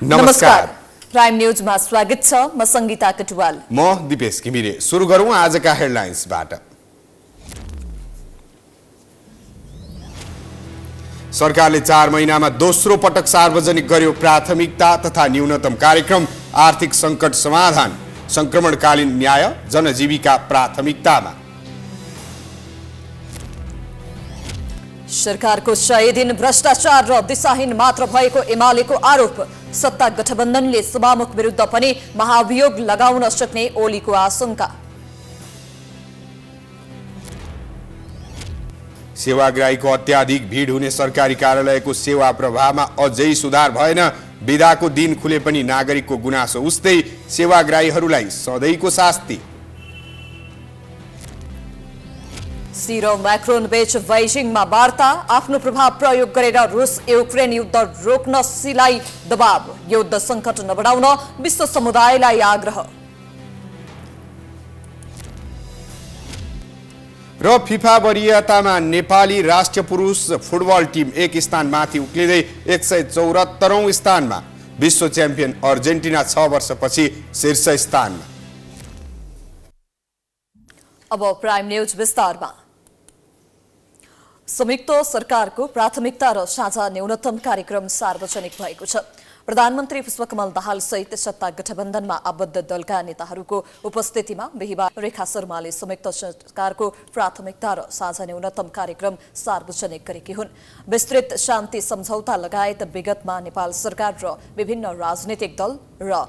नमस्कार। प्राइम न्यूजमा स्वागत छ। म संगीता कटुवाल। म दिपेश घिमिरे। सुरु गरौँ आजका हेडलाइन्सबाट। सरकारले 4 महिनामा दोस्रो पटक सार्वजनिक गर्यो प्राथमिकता तथा न्यूनतम कार्यक्रम। आर्थिक संकट समाधान, संक्रमणकालीन न्याय, जनजीविका प्राथमिकतामा। सरकारको 100 दिन भ्रष्टाचार र दिशाहीन मात्र भएको एमालेको आरोप। सत्ता गठबन्धनले सभामुख विरुद्ध पनि महाभियोग लगाउन सक्ने ओलीको आशंका। सेवाग्राहीको अत्याधिक भिड हुने सरकारी कार्यालयको सेवा प्रवाहमा अझै सुधार भएन। बिदाको दिन खुले पनि नागरिकको गुनासो उस्तै, सेवाग्राहीहरूलाई सधैँको शास्ति। सी र मैक्रोन बीच बेजिङमा वार्ता। आफ्नो प्रभाव प्रयोग गरेर रुस युक्रेन युद्ध रोक्न सीलाई दबाव। युद्ध संकट नबढाउन विश्व समुदायलाई आग्रह। र फिफा वरियतामा नेपाली राष्ट्रिय पुरुष फुटबल टिम 1 स्थान माथि उक्लिँदै 174औं स्थानमा। विश्व च्याम्पियन अर्जेन्टिना 6 वर्षपछि शीर्ष स्थानमा। अब प्राइम न्यूज विस्तारमा। संयुक्त सरकारको प्राथमिकता र साझा न्यूनतम कार्यक्रम सार्वजनिक भएको छ। प्रधानमन्त्री पुष्पकमल दाहाल सहित सत्ता गठबन्धनमा आबद्ध दलका नेताहरूको उपस्थितिमा बिहिबार रेखा शर्माले संयुक्त सरकारको प्राथमिकता र साझा न्यूनतम कार्यक्रम सार्वजनिक गरेकी हुन्। विस्तृत शान्ति सम्झौता लगायत विगतमा नेपाल सरकार र विभिन्न राजनीतिक दल र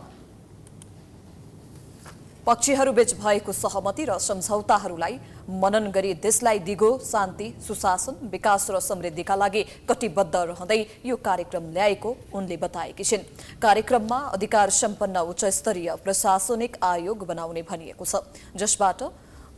पक्षीहरूबीच भएको सहमति र सम्झौताहरूलाई मनन गरी देशलाई दिगो शान्ति, सुशासन, विकास र समृद्धिका लागि कटिबद्ध रहँदै यो कार्यक्रम ल्याएको उनले बताएकी छिन्। कार्यक्रममा अधिकार सम्पन्न उच्चस्तरीय प्रशासनिक आयोग बनाउने भनिएको छ, जसबाट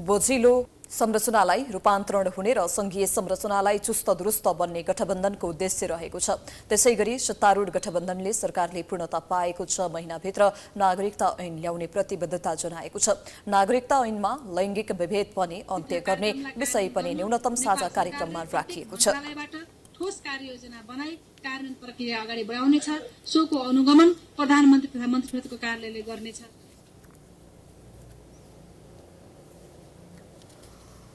बोझिलो संरचनालाई रूपान्तरण हुने र संघीय संरचनालाई चुस्त दुरुस्त बन्ने गठबन्धनको उद्देश्य रहेको छ। त्यसैगरी सत्तारूढ गठबन्धनले सरकारले पूर्णता पाएको 6 महिनाभित्र नागरिकता ऐन ल्याउने प्रतिबद्धता जनाएको छ। नागरिकता ऐनमा लैङ्गिक विभेद पनि अन्त्य गर्ने विषय पनि न्यूनतम साझा कार्यक्रममा राखिएको छ। ठोस कार्ययोजना बनाई कार्यान्वयन प्रक्रिया अगाडि बढाउनेछ। सोको अनुगमन प्रधानमन्त्री तथा मन्त्रीहरूको कार्यालयले गर्नेछ।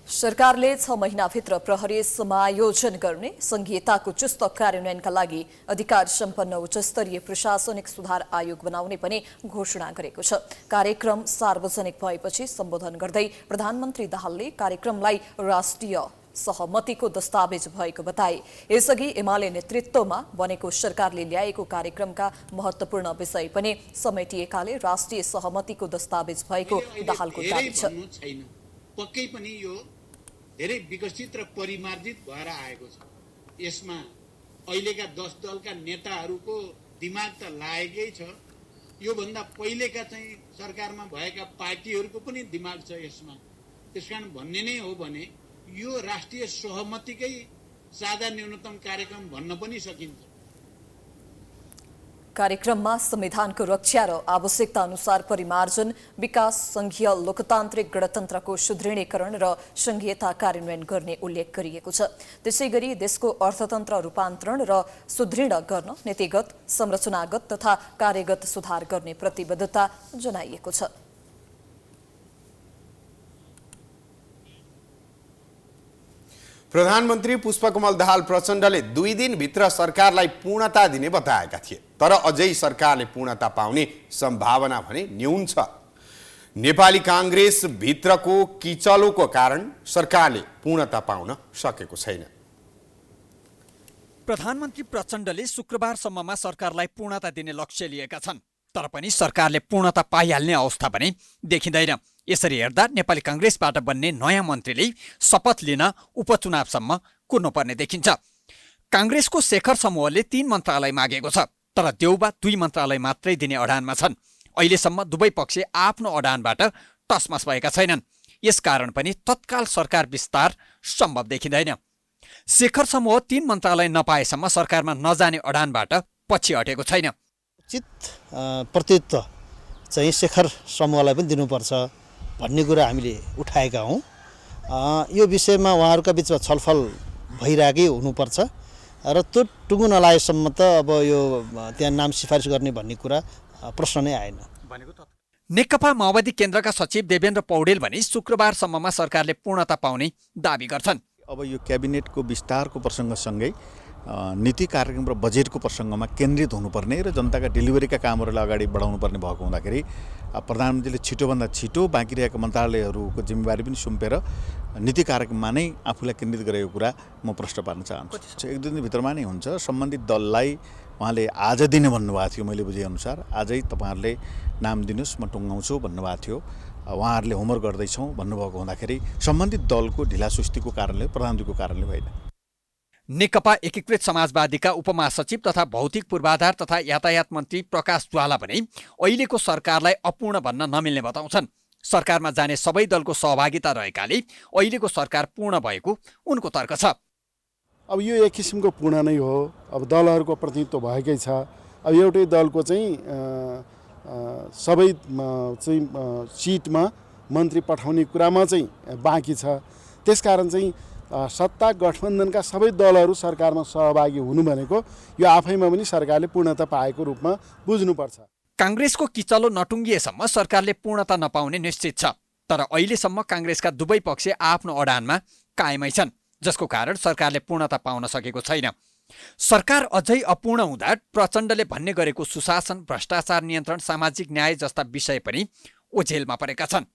सरकारले 6 महिनाभित्र प्रहरी समायोजन गर्ने, संघीयताको चुस्त कार्यान्वयनका लागि अधिकार सम्पन्न उच्चस्तरीय प्रशासनिक सुधार आयोग बनाउने पनि घोषणा गरेको छ। कार्यक्रम सार्वजनिक भएपछि सम्बोधन गर्दै प्रधानमन्त्री दाहालले कार्यक्रमलाई राष्ट्रिय सहमतिको दस्तावेज भएको बताए। यसअघि एमाले नेतृत्वमा बनेको सरकारले ल्याएको कार्यक्रमका महत्वपूर्ण विषय पनि समेटिएकाले राष्ट्रिय सहमतिको दस्तावेज भएको दाहालको दाबी छ। पक्कै पनि यो धेरै विकसित र परिमार्जित भएर आएको छ। यसमा अहिलेका 10 दलका नेताहरूको दिमाग त लागेकै छ। यो भन्दा पहिलेका चाहिँ सरकारमा भएका पार्टीहरूको पनि दिमाग छ यसमा। त्यसकारण भन्ने नै हो भने यो राष्ट्रिय सहमतिकै साझा न्यूनतम कार्यक्रम भन्न पनि सकिन्छ। कार्यक्रममा संविधानको रक्षा र आवश्यकता अनुसार परिमार्जन, विकास, संघीय लोकतान्त्रिक गणतन्त्रको सुदृढीकरण र संघीयता कार्यान्वयन गर्ने उल्लेख गरिएको छ। त्यसैगरी देशको अर्थतन्त्र रूपान्तरण र सुदृढ गर्न नीतिगत, संरचनागत तथा कार्यगत सुधार गर्ने प्रतिबद्धता जनाइएको छ। प्रधानमन्त्री पुष्पकमल दाहाल प्रचण्डले 2 दिनभित्र सरकारलाई पूर्णता दिने बताएका थिए, तर अझै सरकारले पूर्णता पाउने सम्भावना भने न्यून छ। नेपाली कांग्रेस भित्रको किचलोको कारण सरकारले पूर्णता पाउन सकेको छैन। प्रधानमन्त्री प्रचण्डले शुक्रबारसम्ममा सरकारलाई पूर्णता दिने लक्ष्य लिएका छन्, तर पनि सरकारले पूर्णता पाइहाल्ने अवस्था पनि देखिँदैन। यसरी हेर्दा नेपाली कांग्रेसबाट बन्ने नयाँ मन्त्रीले शपथ लिन उपचुनावसम्म कुर्नुपर्ने देखिन्छ। कांग्रेसको शेखर समूहले 3 मन्त्रालय मागेको छ, तर देउबा 2 मन्त्रालय मात्रै दिने अडानमा छन्। अहिलेसम्म दुवै पक्ष आफ्नो अडानबाट टसमस भएका छैनन्। यसकारण पनि तत्काल सरकार विस्तार सम्भव देखिँदैन। शेखर समूह 3 मन्त्रालय नपाएसम्म सरकारमा नजाने अडानबाट पछि हटेको छैन। उचित प्रतित्व चाहिँ शेखर समूहलाई पनि दिनुपर्छ भन्ने कुरा हामीले उठाएका हौँ। यो विषयमा उहाँहरूका बीचमा छलफल भइरहेकै हुनुपर्छ। र त्यो टुङ्गो नलागेसम्म त अब यो त्यहाँ नाम सिफारिस गर्ने भन्ने कुरा प्रश्न नै आएन। नेकपा माओवादी केन्द्रका सचिव देवेन्द्र पौडेल भने शुक्रबारसम्ममा सरकारले पूर्णता पाउने दाबी गर्छन्। अब यो क्याबिनेटको विस्तारको प्रसङ्गसँगै नीति कार्यक्रम र बजेटको प्रसङ्गमा केन्द्रित हुनुपर्ने र जनताका डेलिभरीका कामहरूलाई अगाडि बढाउनु पर्ने भएको हुँदाखेरि प्रधानमन्त्रीले छिटोभन्दा छिटो बाँकी रहेका मन्त्रालयहरूको जिम्मेवारी पनि सुम्पेर नीति कार्यक्रममा नै आफूलाई केन्द्रित गरेको कुरा म प्रश्न पार्न चाहन्छु। 1-2 दिनभित्रमा नै हुन्छ। सम्बन्धित दललाई उहाँले आज दिने भन्नुभएको थियो, मैले बुझेअनुसार आजै तपाईँहरूले नाम दिनुहोस्, म टुङ्गाउँछु भन्नुभएको थियो। उहाँहरूले होमवर्क गर्दैछौँ भन्नुभएको हुँदाखेरि सम्बन्धित दलको ढिलासुस्तीको कारणले प्रधानमन्त्रीको कारणले होइन। नेकपा एकीकृत समाजवादीका उपमहासचिव तथा भौतिक पूर्वाधार तथा यातायात मन्त्री प्रकाश ज्वाला भने अहिलेको सरकारलाई अपूर्ण भन्न नमिल्ने बताउँछन्। सरकारमा जाने सबै दलको सहभागिता रहेकाले अहिलेको सरकार पूर्ण भएको उनको तर्क छ। अब यो एक किसिमको पूर्ण नै हो। अब दलहरूको प्रतिनिधित्व भएकै छ। अब एउटै दलको चाहिँ सबै चाहिँ सिटमा मन्त्री पठाउने कुरामा चाहिँ बाँकी छ। त्यसकारण चाहिँ सत्ता गठबन्धनका सबै दलहरू सरकारमा सहभागी हुनु भनेको यो आफैमा पनि सरकारले पूर्णता पाएको रूपमा बुझ्नुपर्छ। काङ्ग्रेसको किचलो नटुङ्गिएसम्म सरकारले पूर्णता नपाउने निश्चित छ। तर अहिलेसम्म काङ्ग्रेसका दुवै पक्ष आफ्नो अडानमा कायमै छन्, जसको कारण सरकारले पूर्णता पाउन सकेको छैन। सरकार अझै अपूर्ण हुँदा प्रचण्डले भन्ने गरेको सुशासन, भ्रष्टाचार नियन्त्रण, सामाजिक न्याय जस्ता विषय पनि ओझेलमा परेका छन्।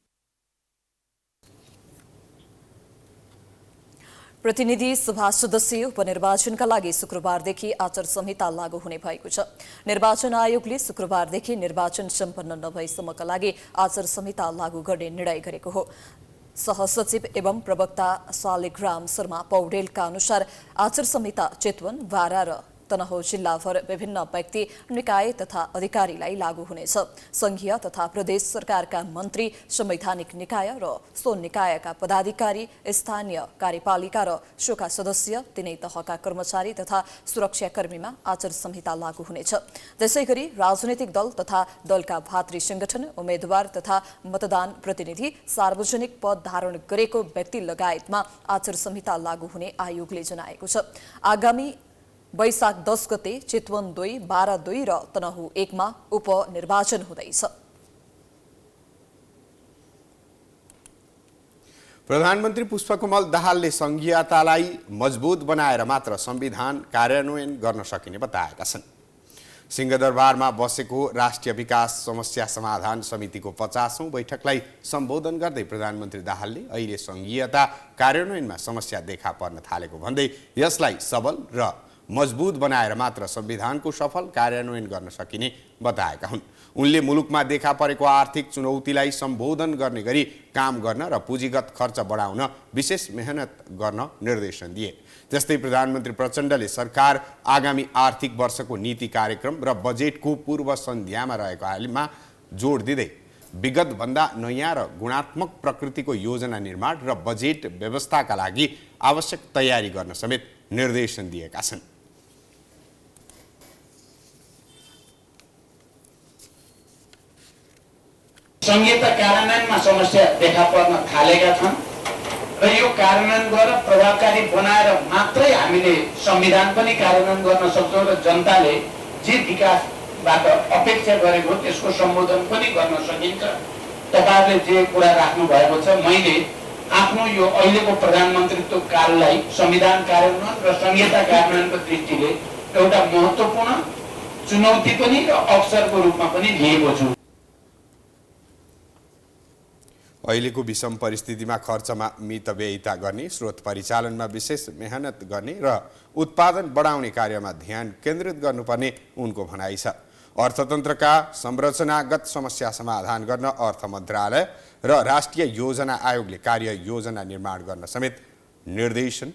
प्रतिनिधि सभा सदस्य उपनिर्वाचनका लागि शुक्रबारदेखि आचार संहिता लागू हुने भएको छ। निर्वाचन आयोगले शुक्रबारदेखि निर्वाचन सम्पन्न नभएसम्मका लागि आचार संहिता लागू गर्ने निर्णय गरेको हो। सहसचिव एवं प्रवक्ता शालिग्राम शर्मा पौडेलका अनुसार आचार संहिता चितवन, बारा र तनहुँ जिल्लाभर विभिन्न व्यक्ति, निकाय तथा अधिकारीलाई लागू हुनेछ। संघीय तथा प्रदेश सरकारका मन्त्री, संवैधानिक निकाय र सो निकायका पदाधिकारी, स्थानीय कार्यपालिका र सोका सदस्य, तिनै तहका कर्मचारी तथा सुरक्षाकर्मीमा आचार संहिता लागू हुनेछ। त्यसैगरी राजनैतिक दल तथा दलका भातृ संगठन, उम्मेद्वार तथा मतदान प्रतिनिधि, सार्वजनिक पद धारण गरेको व्यक्ति लगायतमा आचार संहिता लागू हुने आयोगले जनाएको छ। आगामी वैशाख 10 गते चितवन 2, बारा 2 र तनहुँ 1 मा उपनिर्वाचन हुँदैछ। प्रधानमन्त्री पुष्पकमल दाहालले संघीयतालाई मजबुत बनाएर मात्र संविधान कार्यान्वयन गर्न सकिने बताएका छन्। सिंहदरबारमा बसेको राष्ट्रिय विकास समस्या समाधान समितिको 50औं बैठकलाई सम्बोधन गर्दै प्रधानमन्त्री दाहालले अहिले संघीयता कार्यान्वयनमा समस्या देखा पर्न थालेको भन्दै यसलाई सबल र मजबुत बनाएर मात्र संविधानको सफल कार्यान्वयन गर्न सकिने बताएका हुन्। उनले मुलुकमा देखा परेको आर्थिक चुनौतीलाई सम्बोधन गर्ने गरी काम गर्न र पुँजीगत खर्च बढाउन विशेष मेहनत गर्न निर्देशन दिए। त्यस्तै प्रधानमन्त्री प्रचण्डले सरकार आगामी आर्थिक वर्षको नीति कार्यक्रम र बजेटको पूर्व सन्ध्यामा रहेको हालमा जोड दिँदै विगतभन्दा नयाँ र गुणात्मक प्रकृतिको योजना निर्माण र बजेट व्यवस्थाका लागि आवश्यक तयारी गर्न समेत निर्देशन दिएका छन्। संहिता कार्यान्वयनमा समस्या देखा पर्न थालेका छन् र यो कार्यान्वयन गरेर प्रभावकारी बनाएर मात्रै हामीले संविधान पनि कार्यान्वयन गर्न सक्छौँ र जनताले जे विकासबाट अपेक्षा गरेको त्यसको सम्बोधन पनि गर्न सकिन्छ। तपाईहरुले जे कुरा राख्नु भएको छ, मैले आफ्नो यो अहिलेको प्रधानमन्त्रीत्व काललाई संविधान कार्यान्वयन र संहिता कार्यान्वयनको दृष्टिले एउटा महत्त्वपूर्ण चुनौती पनि र अवसरको रूपमा पनि लिएको छु। अहिलेको विषम परिस्थितिमा खर्चमा मितव्ययिता गर्ने, स्रोत परिचालनमा विशेष मेहनत गर्ने र उत्पादन बढाउने कार्यमा ध्यान केन्द्रित गर्नुपर्ने उनको भनाइ छ। अर्थतन्त्रका संरचनागत समस्या समाधान गर्न अर्थ मन्त्रालय र राष्ट्रिय योजना आयोगले कार्य योजना निर्माण गर्न समेत निर्देशन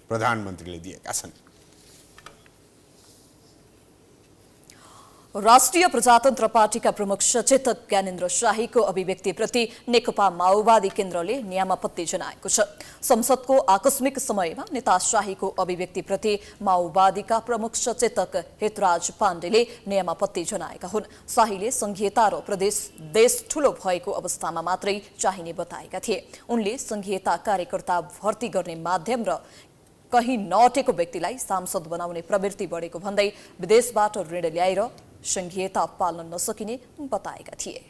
प्रधानमन्त्रीले दिएका छन्। राष्ट्रिय प्रजातन्त्र पार्टीका प्रमुख सचेतक ज्ञानेन्द्र शाहीको अभिव्यक्तिप्रति नेकपा माओवादी केन्द्रले नियामपत्ति जनाएको छ। संसदको आकस्मिक समयमा नेता शाहीको अभिव्यक्तिप्रति माओवादीका प्रमुख सचेतक हितराज पाण्डेले नियामपत्ति जनाएका हुन्। शाहीले संघीयता र देश ठूलो भएको अवस्थामा मात्रै चाहिने बताएका थिए। उनले संघीयता कार्यकर्ता भर्ती गर्ने माध्यम र कहीँ नअटेको व्यक्तिलाई सांसद बनाउने प्रवृत्ति बढेको भन्दै विदेशबाट ऋण ल्याएर संघीयता पाल्न नसकिने बताएका थिए।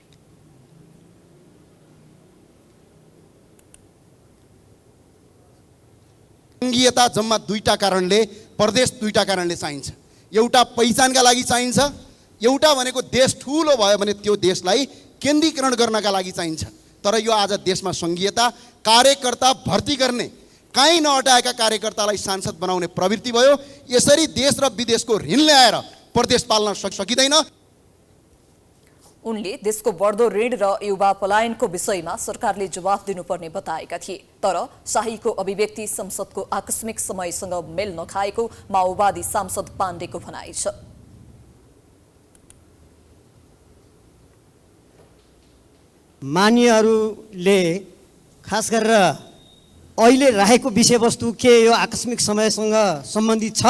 संघीयता जम्मा दुईटा कारणले, प्रदेश दुईटा कारणले चाहिन्छ। एउटा पहिचानका लागि चाहिन्छ, एउटा भनेको देश ठुलो भयो भने त्यो देशलाई केन्द्रीकरण गर्नका लागि चाहिन्छ। तर यो आज देशमा संघीयता, कार्यकर्ता भर्ती गर्ने, काहीँ नअटाएका कार्यकर्तालाई सांसद बनाउने प्रवृत्ति भयो। यसरी देश र विदेशको ऋण ल्याएर प्रदेश पाल्न सकिँदैन। उनले देशको बढ्दो ऋण र युवा पलायनको विषयमा सरकारले जवाफ दिनुपर्ने बताएका थिए। तर शाहीको अभिव्यक्ति संसदको आकस्मिक समयसँग मेल नखाएको माओवादी सांसद पाण्डेको भनाइ छ। मान्यहरूले खास गरेर अहिले राखेको विषयवस्तु के यो आकस्मिक समयसँग सम्बन्धित छ?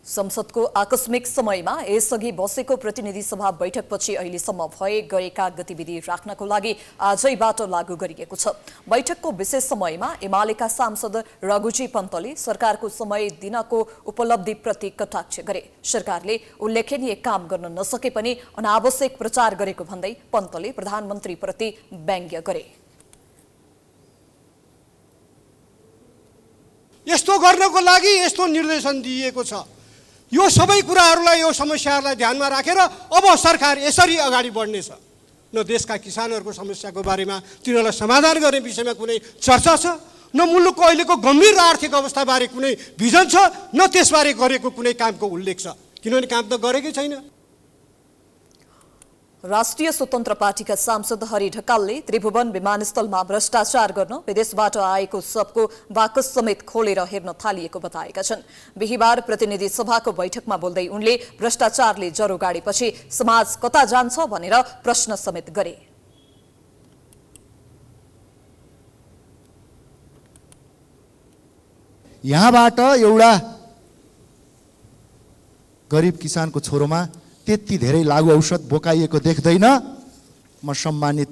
संसदको आकस्मिक समयमा यसअघि बसेको प्रतिनिधि सभा बैठकपछि अहिलेसम्म गरेका गतिविधि राख्नको लागि आजैबाट लागू गरिएको छ। बैठकको विशेष समयमा एमालेका सांसद रघुजी पन्तले सरकारको समय दिनको उपलब्धिप्रति कटाक्ष गरे। सरकारले उल्लेखनीय काम गर्न नसके पनि अनावश्यक प्रचार गरेको भन्दै पन्तले प्रधानमन्त्रीप्रति व्यङ्ग्य गरे। यस्तो गर्नको लागि यस्तो निर्देशन दिएको छ। यो सबै कुराहरूलाई, यो समस्याहरूलाई ध्यानमा राखेर अब सरकार यसरी अगाडि बढ्नेछ। न देशका किसानहरूको समस्याको बारेमा तिनीहरूलाई समाधान गर्ने विषयमा कुनै चर्चा छ, न मुलुकको अहिलेको गम्भीर आर्थिक अवस्थाबारे कुनै भिजन छ, न त्यसबारे गरेको कुनै कामको उल्लेख छ। किनभने काम त गरेकै छैन। राष्ट्रिय स्वतन्त्र पार्टीका सांसद हरि ढकालले त्रिभुवन विमानस्थलमा भ्रष्टाचार गर्न विदेशबाट आएको सबको बाकस समेत खोलेर हेर्न थालिएको बताएका छन्। बिहिबार प्रतिनिधि सभाको बैठकमा बोल्दै उनले भ्रष्टाचारले जरो गाडेपछि समाज कता जान्छ भनेर प्रश्न समेत गरे। यहाँबाट एउटा गरिब किसानको छोरोमा त्यति धेरै लागु औषध बोकाइएको देख्दैन। म सम्मानित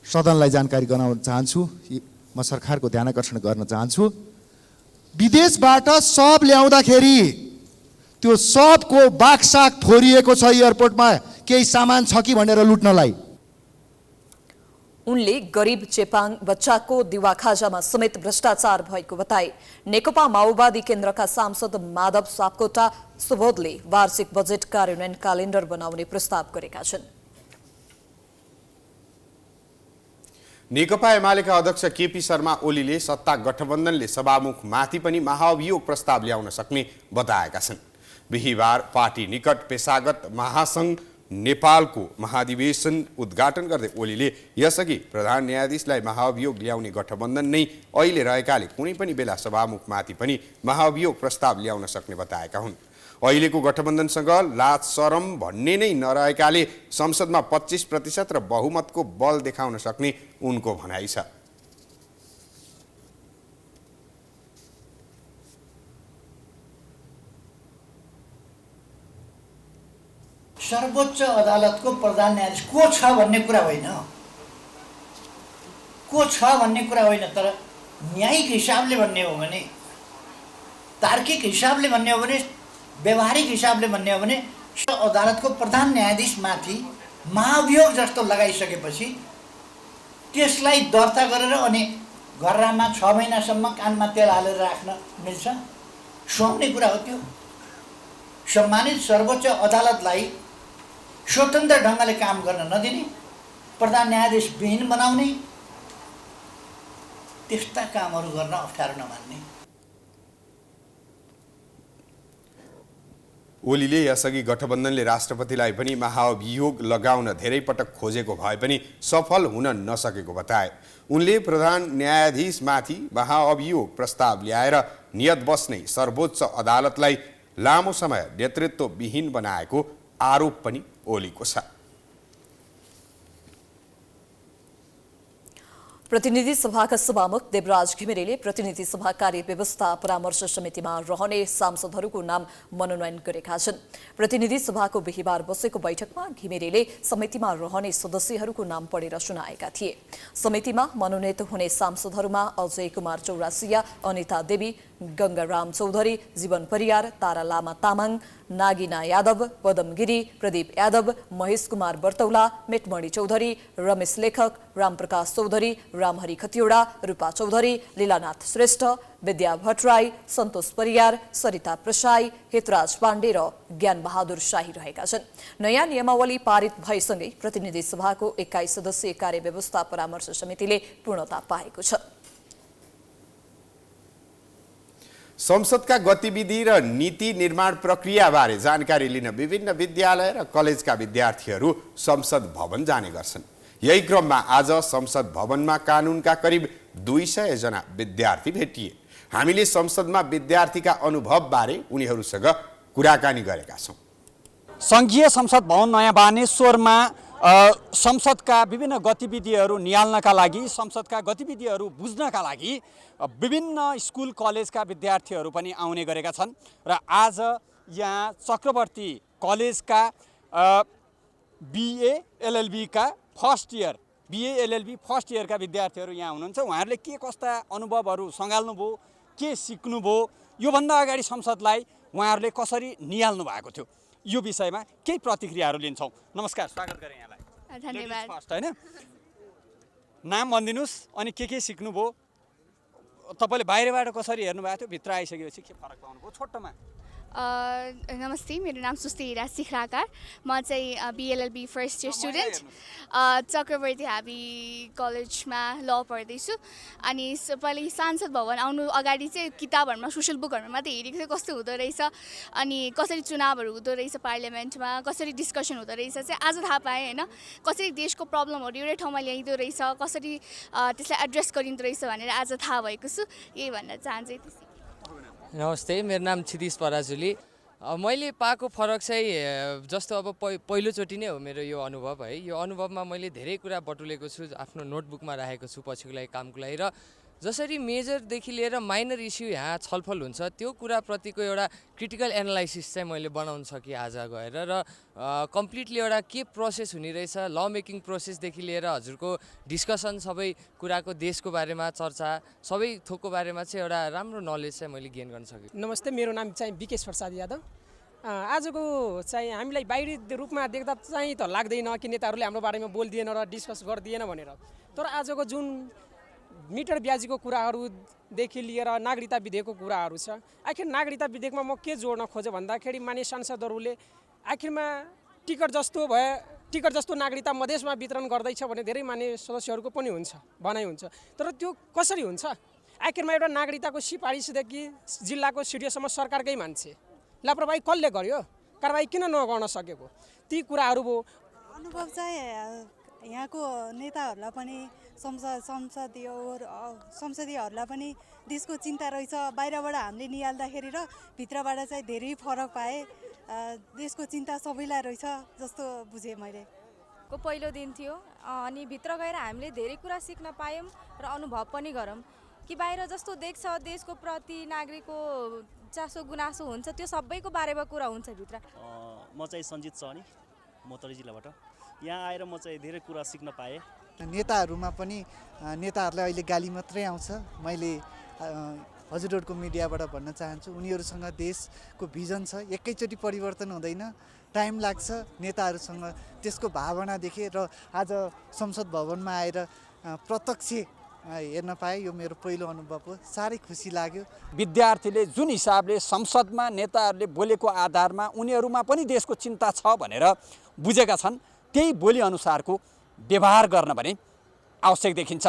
सदनलाई जानकारी गराउन चाहन्छु, म सरकारको ध्यानाकर्षण गर्न चाहन्छु। विदेशबाट सब ल्याउँदाखेरि त्यो सबको बाकसाक थोरिएको छ एयरपोर्टमा, केही सामान छ कि भनेर लुट्नलाई। उनले गरिब चेपाङ बच्चाको दिवा खाजामा समेत भ्रष्टाचार भएको बताए। नेकपा माओवादी केन्द्रका सांसद माधव सापकोटा सुबोधले वार्षिक बजेट कार्यान्वयन क्यालेन्डर बनाउने प्रस्ताव गरेका छन्। नेकपा एमालेका अध्यक्ष केपी शर्मा ओलीले सत्ता गठबन्धनले सभामुखमाथि पनि महाअभियोग प्रस्ताव ल्याउन सक्ने बताएका छन्। बिहिबार पार्टी निकट पेशागत महासंघ नेपालको महाधिवेशन उद्घाटन गर्दै ओलीले यसअघि प्रधान न्यायाधीशलाई महाअभियोग ल्याउने गठबन्धन नै अहिले रहेकाले कुनै पनि बेला सभामुखमाथि पनि महाअभियोग प्रस्ताव ल्याउन सक्ने बताएका हुन्। अहिलेको गठबन्धनसँग लाज शरम भन्ने नै नरहेकाले संसदमा 25% र बहुमतको बल देखाउन सक्ने उनको भनाइ छ। सर्वोच्च अदालतको प्रधान न्यायाधीश को छ भन्ने कुरा होइन, को छ भन्ने कुरा होइन, तर न्यायिक हिसाबले भन्ने हो भने, तार्किक हिसाबले भन्ने हो भने, व्यवहारिक हिसाबले भन्ने हो भने अदालतको प्रधान न्यायाधीशमाथि महाभियोग जस्तो लगाइसकेपछि त्यसलाई दर्ता गरेर अनि घरमा 6 महिनासम्म कानमा तेल हालेर राख्न मिल्छ? सुहाउने कुरा हो त्यो। सम्मानित सर्वोच्च अदालतलाई स्वतन्त्र ढङ्गले काम गर्न नदिने, प्रधान न्यायाधीश विहीन बनाउने, त्यस्ता कामहरू गर्न अप्ठ्यारो नमान्ने। ओलीले यसअघि गठबन्धनले राष्ट्रपतिलाई पनि महाअभियोग लगाउन धेरै पटक खोजेको भए पनि सफल हुन नसकेको बताए। उनले प्रधान न्यायाधीशमाथि महाअभियोग प्रस्ताव ल्याएर नियत बस्ने सर्वोच्च अदालतलाई लामो समय नेतृत्वविहीन बनाएको आरोप पनि ओलीको छ। प्रतिनिधि सभाका सभामुख देवराज घिमिरेले प्रतिनिधि सभा कार्य व्यवस्था परामर्श समितिमा रहने सांसदहरूको नाम मनोनयन गरेका छन्। प्रतिनिधि सभाको बिहीबार बसेको बैठकमा घिमिरेले समितिमा रहने सदस्यहरूको नाम पढेर सुनाएका थिए। समितिमा मनोनित हुने सांसदहरूमा अजय कुमार चौरासिया, अनिता देवी, गंगाराम चौधरी, जीवन परियार, तारा लामा तामाङ, नागिना यादव, पदम गिरी, प्रदीप यादव, महेश कुमार बर्तौला, मेटमणि चौधरी, रमेश लेखक, रामप्रकाश चौधरी, रामहरि खतिवडा, रूपा चौधरी, लीलानाथ श्रेष्ठ, विद्या भट्टराई, सन्तोष परियार, सरिता प्रसाई, हेतराज पाण्डे र ज्ञान बहादुर शाही रहेका छन्। नयाँ नियमावली पारित भएसँगै प्रतिनिधि सभाको 21 सदस्यीय कार्य व्यवस्था परामर्श समितिले पूर्णता पाएको छ। संसदका गतिविधि र नीति निर्माण प्रक्रियाबारे जानकारी लिन विभिन्न विद्यालय र कलेजका विद्यार्थीहरू संसद भवन जाने गर्छन्। यही क्रममा आज संसद भवनमा कानुनका करिब 200 जना विद्यार्थी भेटिए। हामीले संसदमा विद्यार्थीका अनुभवबारे उनीहरूसँग कुराकानी गरेका छौँ। संघीय संसद भवन नयाँ बानेश्वरमा संसदका विभिन्न गतिविधिहरू निहाल्नका लागि, संसदका गतिविधिहरू बुझ्नका लागि विभिन्न स्कुल कलेजका विद्यार्थीहरू पनि आउने गरेका छन् र आज यहाँ चक्रवर्ती कलेजका बीए एलएलबी का फर्स्ट इयर फर्स्ट इयरका विद्यार्थीहरू यहाँ हुनुहुन्छ। उहाँहरूले के कस्ता अनुभवहरू सँगाल्नुभयो, के सिक्नुभयो, योभन्दा अगाडि संसदलाई उहाँहरूले कसरी निहाल्नु भएको थियो, यो विषयमा केही प्रतिक्रियाहरू लिन्छौँ। नमस्कार, स्वागत गरेँ यहाँलाई। धन्यवाद। फर्स्ट हैन, नाम भनिदिनुहोस् अनि के सिक्नुभयो, तपाईँले बाहिरबाट कसरी हेर्नुभएको थियो, भित्र आइसकेपछि के फरक पाउनुभयो छोटोमा? नमस्ते, मेरो नाम सुस्ती हिरा सिखराकार। म चाहिँ BLLB first year student, Chakraborty हाबी कलेजमा ल पढ्दैछु। अनि पहिले सांसद भवन आउनु अगाडि चाहिँ किताबहरूमा, सोसियल बुकहरूमा मात्रै हेरेको थिएँ कस्तो हुँदो रहेछ, अनि कसरी चुनावहरू हुँदो रहेछ पार्लियामेन्टमा, कसरी डिस्कसन हुँदो रहेछ चाहिँ आज थाहा पाएँ होइन। कसरी देशको प्रब्लमहरू एउटै ठाउँमा ल्याइँदो रहेछ, कसरी त्यसलाई एड्रेस गरिँदो रहेछ भनेर आज थाहा भएको छु। यही भन्न चाहन्छु। नमस्ते, मेरो नाम क्षितिज पराजुली। मैले पाएको फरक चाहिँ जस्तो अब पहिलोचोटि नै हो मेरो यो अनुभव है। यो अनुभवमा मैले धेरै कुरा बटुलेको छु, आफ्नो नोटबुकमा राखेको छु पछिको लागि, कामको लागि। र जसरी मेजरदेखि लिएर माइनर इस्यु यहाँ छलफल हुन्छ, त्यो कुराप्रतिको एउटा क्रिटिकल एनालाइसिस चाहिँ मैले बनाउन सकेँ आज गएर। र कम्प्लिटली एउटा के प्रोसेस हुने रहेछ, ल मेकिङ प्रोसेसदेखि लिएर हजुरको डिस्कसन, सबै कुराको देशको बारेमा चर्चा, सबै थोकको बारेमा चाहिँ एउटा राम्रो नलेज चाहिँ मैले गेन गर्न सकेँ। नमस्ते, मेरो नाम चाहिँ विकेश प्रसाद यादव। आजको चाहिँ हामीलाई बाहिरी रूपमा देख्दा चाहिँ त लाग्दैन कि नेताहरूले हाम्रो बारेमा बोल्दिएन र डिस्कस गर्दिएन भनेर। तर आजको जुन मिटर ब्याजीको कुराहरूदेखि लिएर नागरिकता विधेयकको कुराहरू छ, आखिर नागरिकता विधेयकमा म के जोड्न खोजेँ भन्दाखेरि मान्य सांसदहरूले आखिरमा टिकट जस्तो नागरिकता मधेसमा वितरण गर्दैछ भने धेरै मान्य सदस्यहरूको पनि हुन्छ, भनाइ हुन्छ। तर त्यो कसरी हुन्छ? आखिरमा एउटा नागरिकताको सिफारिसदेखि जिल्लाको सिडिओसम्म सरकारकै मान्छे, लापरवाही कसले गर्यो, कारवाही किन नगर्न सकेको, ती कुराहरू भयो। अनुभव चाहिँ यहाँको नेताहरूलाई पनि संसदीयहरूलाई पनि देशको चिन्ता रहेछ। बाहिरबाट हामीले निहाल्दाखेरि र भित्रबाट चाहिँ धेरै फरक पाएँ। देशको चिन्ता सबैलाई रहेछ जस्तो बुझेँ मैले। को पहिलो दिन थियो अनि भित्र गएर हामीले धेरै कुरा सिक्न पायौँ र अनुभव पनि गरौँ कि बाहिर जस्तो देख्छ देशको प्रति नागरिकको चासो गुनासो हुन्छ, त्यो सबैको बारेमा कुरा हुन्छ भित्र। म चाहिँ सञ्जित सहनी, मोतरी जिल्लाबाट। यहाँ आएर म चाहिँ धेरै कुरा सिक्न पाएँ। नेताहरूमा पनि नेताहरूलाई अहिले गाली मात्रै आउँछ। मैले हजुरहरूको मिडियाबाट भन्न चाहन्छु, उनीहरूसँग देशको भिजन छ, एकैचोटि परिवर्तन हुँदैन, टाइम लाग्छ। नेताहरूसँग त्यसको भावना देखेँ र आज संसद भवनमा आएर प्रत्यक्ष हेर्न पाएँ। यो मेरो पहिलो अनुभव हो, साह्रै खुसी लाग्यो। विद्यार्थीले जुन हिसाबले संसदमा नेताहरूले बोलेको आधारमा उनीहरूमा पनि देशको चिन्ता छ भनेर बुझेका छन्, त्यही बोली अनुसारको व्यवहार गर्न भने आवश्यक देखिन्छ।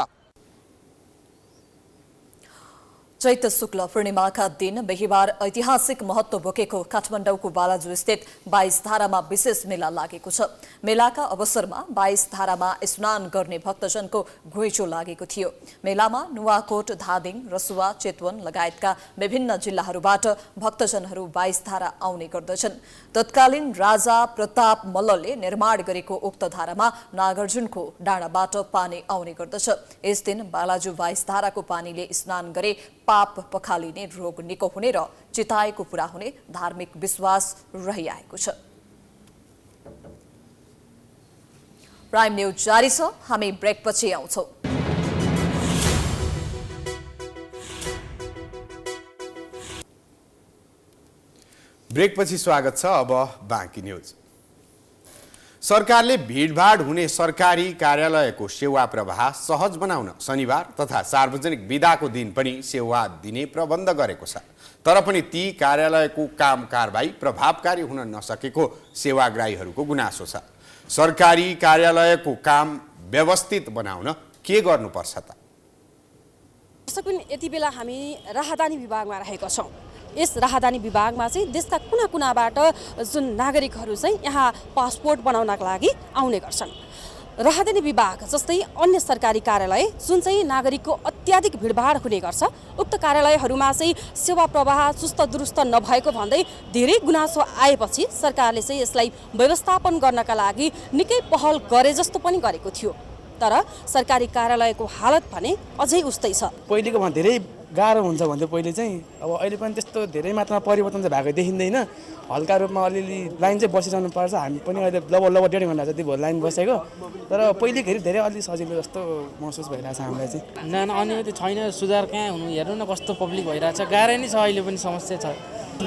चैत्र शुक्ल पूर्णिमाका दिन बिहिबार ऐतिहासिक महत्व बोकेको काठमाडौँको बालाजु स्थित 22 धारामा विशेष मेला लागेको छ। मेलाका अवसरमा 22 धारामा स्नान गर्ने भक्तजनको घुइँचो लागेको थियो। मेलामा नुवाकोट, धादिङ, रसुवा, चितवन लगायतका विभिन्न जिल्लाहरूबाट भक्तजनहरू 22 धारा आउने गर्दछन्। तत्कालीन राजा प्रताप मल्लले निर्माण गरेको उक्त धारामा नागार्जुनको डाँडाबाट पानी आउने गर्दछ। यस दिन बालाजु 22 धाराको पानीले स्नान गरे पाप पखालिने, रोग निको हुने र चिताएको पूरा हुने धार्मिक विश्वास रहिआएको छ। प्राइम न्यूज जारी छ, हामी ब्रेकपछि आउँछौं। ब्रेकपछि स्वागत छ। अब बाँकी न्यूज। सरकारले भीडभाड हुने सरकारी कार्यालयको सेवा प्रवाह सहज बनाउन शनिबार तथा सार्वजनिक बिदाको दिन पनि सेवा दिने प्रबन्ध गरेको छ। तर पनि ती कार्यालयको काम कारबाही प्रभावकारी हुन नसकेको सेवाग्राहीहरूको गुनासो छ। सरकारी कार्यालयको काम व्यवस्थित बनाउन के गर्नुपर्छ त? यति बेला हामी राहदानी विभागमा रहेका छौँ। यस राहदानी विभागमा चाहिँ देशका कुना कुनाबाट जुन नागरिकहरू चाहिँ यहाँ पासपोर्ट बनाउनका लागि आउने गर्छन्। राहदानी विभाग जस्तै अन्य सरकारी कार्यालय जुन चाहिँ नागरिकको अत्याधिक भिडभाड हुने गर्छ, उक्त कार्यालयहरूमा चाहिँ सेवा प्रवाह चुस्त दुरुस्त नभएको भन्दै धेरै गुनासो आएपछि सरकारले चाहिँ यसलाई व्यवस्थापन गर्नका लागि निकै पहल गरे जस्तो पनि गरेको थियो। तर सरकारी कार्यालयको हालत भने अझै उस्तै छ। पहिलेको भन्दा धेरै गाह्रो हुन्छ भन्थ्यो पहिले चाहिँ, अब अहिले पनि त्यस्तो धेरै मात्रामा परिवर्तन चाहिँ भएको देखिँदैन। हल्का रूपमा अलिअलि लाइन चाहिँ बसिरहनु पर्छ। हामी पनि अहिले लगभग 1.5 घन्टा जति भयो लाइन बसेको, तर पहिलेखेरि धेरै अलि सजिलो जस्तो महसुस भइरहेछ हामीलाई चाहिँ। अनि त्यो छैन, सुधार कहाँ हुनु, हेर्नु न कस्तो पब्लिक भइरहेछ। गाह्रै नै छ, अहिले पनि समस्या छ।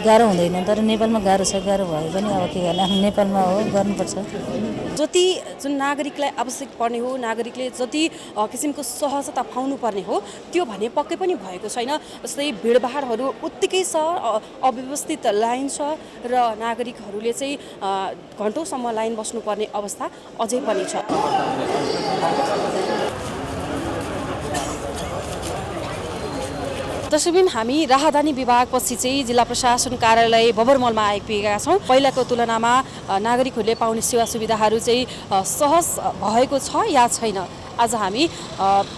गाह्रो हुँदैन, तर नेपालमा गाह्रो छ। गाह्रो भए पनि अब के गर्ने, आफ्नो नेपालमा हो, गर्नुपर्छ। जति जुन नागरिकलाई आवश्यक पर्ने हो, नागरिकले जति किसिमको सहजता पाउनुपर्ने हो, त्यो भने पक्कै पनि भएको छैन। जस्तै भिडभाडहरू उत्तिकै छ, अव्यवस्थित लाइन छ र नागरिकहरूले चाहिँ घन्टौँसम्म लाइन बस्नुपर्ने अवस्था अझै पनि छ। तसर्थ हामी राहदानी विभागपछि चाहिँ जिल्ला प्रशासन कार्यालय बबरमलमा आइपुगेका छौँ। पहिलाको तुलनामा नागरिकहरूले पाउने सेवा सुविधाहरू चाहिँ सहज भएको छ या छैन। आज हामी